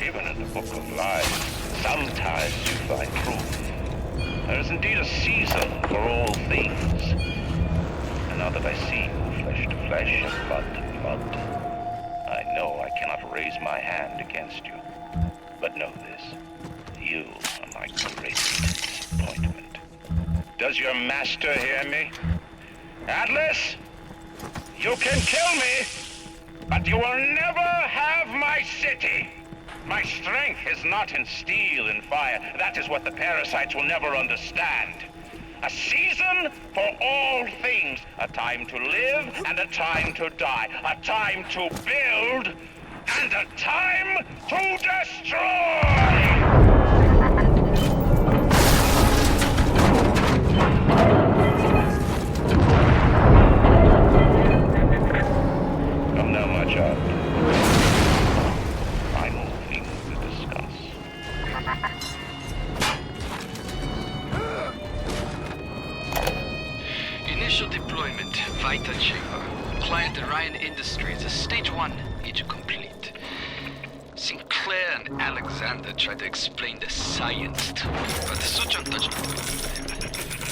Even in the book of life, sometimes you find truth. There is indeed a season for all things. And now that I see you flesh to flesh and blood to blood, I know I cannot raise my hand against you. But know this, you are my greatest disappointment. Does your master hear me? Atlas, you can kill me, but you will never have my city. My strength is not in steel and fire. That is what the parasites will never understand. A season for all things. A time to live and a time to die. A time to build and a time to destroy! Now, my child, final thing to discuss. Initial deployment, Vita Chamber. Client Orion Industries, Stage 1, age complete. Sinclair and Alexander tried to explain the science to me, but Suchong touched me.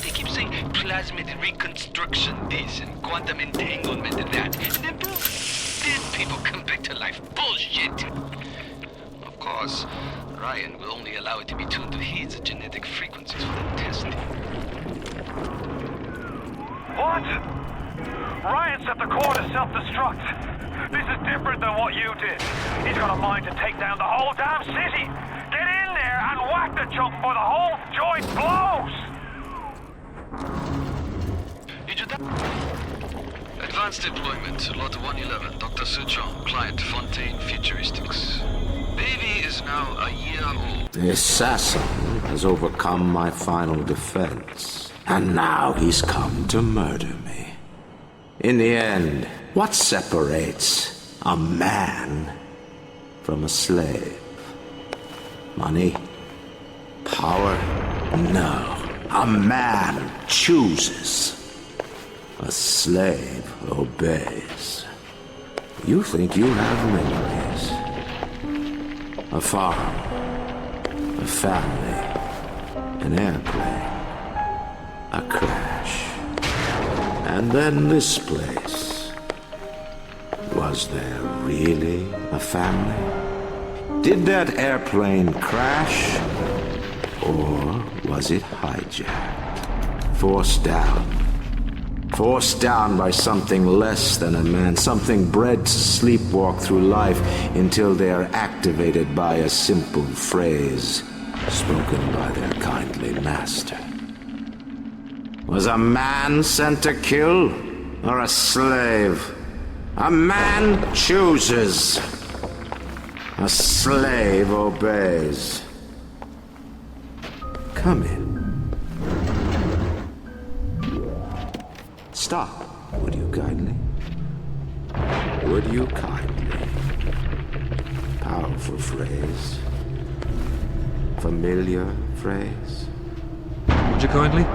They keep saying plasmid reconstruction this and quantum entanglement and that, and then boom, dead people come back to life. Bullshit! Of course, Ryan will only allow it to be tuned to his genetic frequencies for the testing. What? Ryan set the core to self-destruct. This is different than what you did. He's got a mind to take down the whole damn city. Get in there and whack the chunk before the whole joint blows! Did you Advanced deployment, Lot 111, Dr. Suchong, client Fontaine Futuristics. Baby is now a year old. The assassin has overcome my final defense, and now he's come to murder me. In the end, what separates a man from a slave? Money? Power? No. A man chooses. A slave obeys. You think you have memories. A farm. A family. An airplane. A crash. And then this place. Was there really a family? Did that airplane crash? Or was it hijacked? Forced down. Forced down by something less than a man, something bred to sleepwalk through life until they are activated by a simple phrase spoken by their kindly master. Was a man sent to kill, or a slave? A man chooses. A slave obeys. Come in. Stop, would you kindly? Would you kindly? Powerful phrase. Familiar phrase. Would you kindly?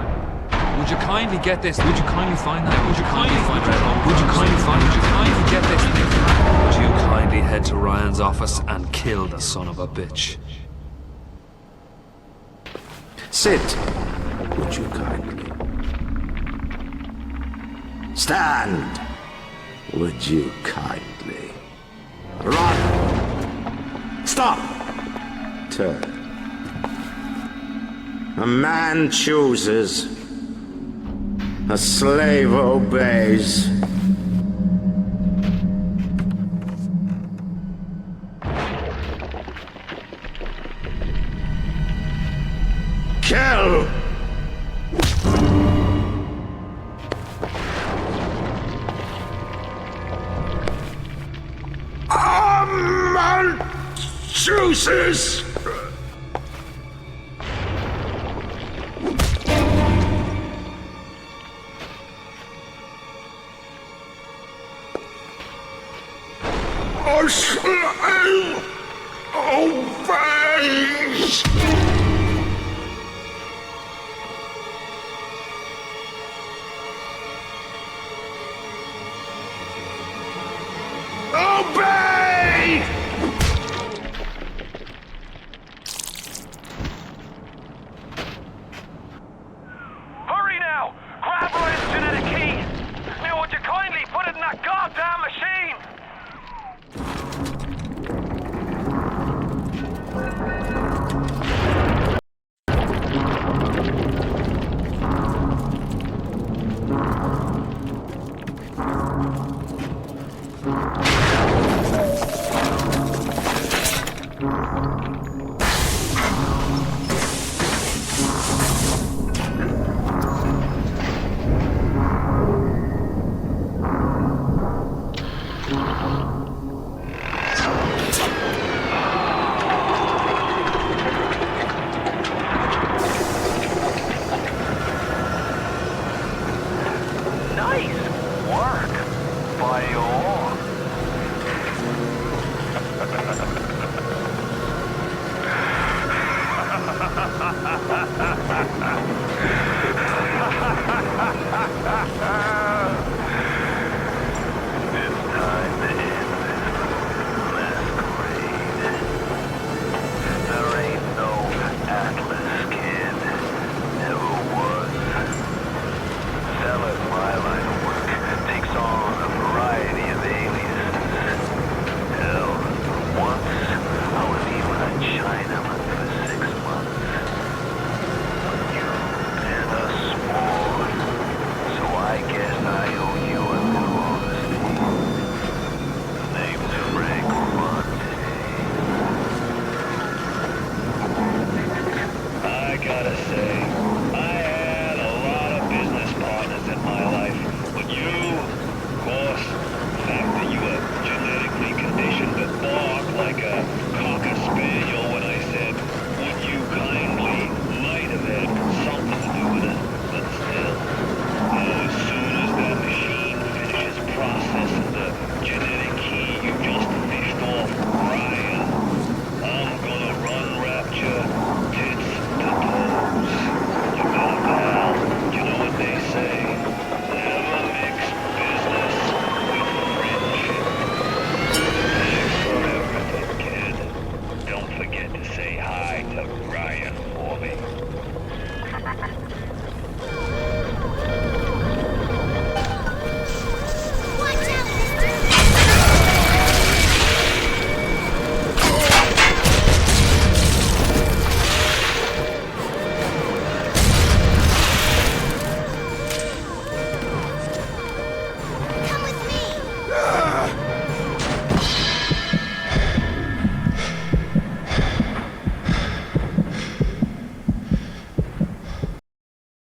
Would you kindly get this? Would you kindly find that? Would you kindly find that? Would you kindly find? Would you kindly get this thing? Would you kindly head to Ryan's office and kill the son of a bitch? Sit, would you kindly? Stand, would you kindly? Run! Stop! Turn. A man chooses. A slave obeys. Kill! A man chooses! A slave obeys!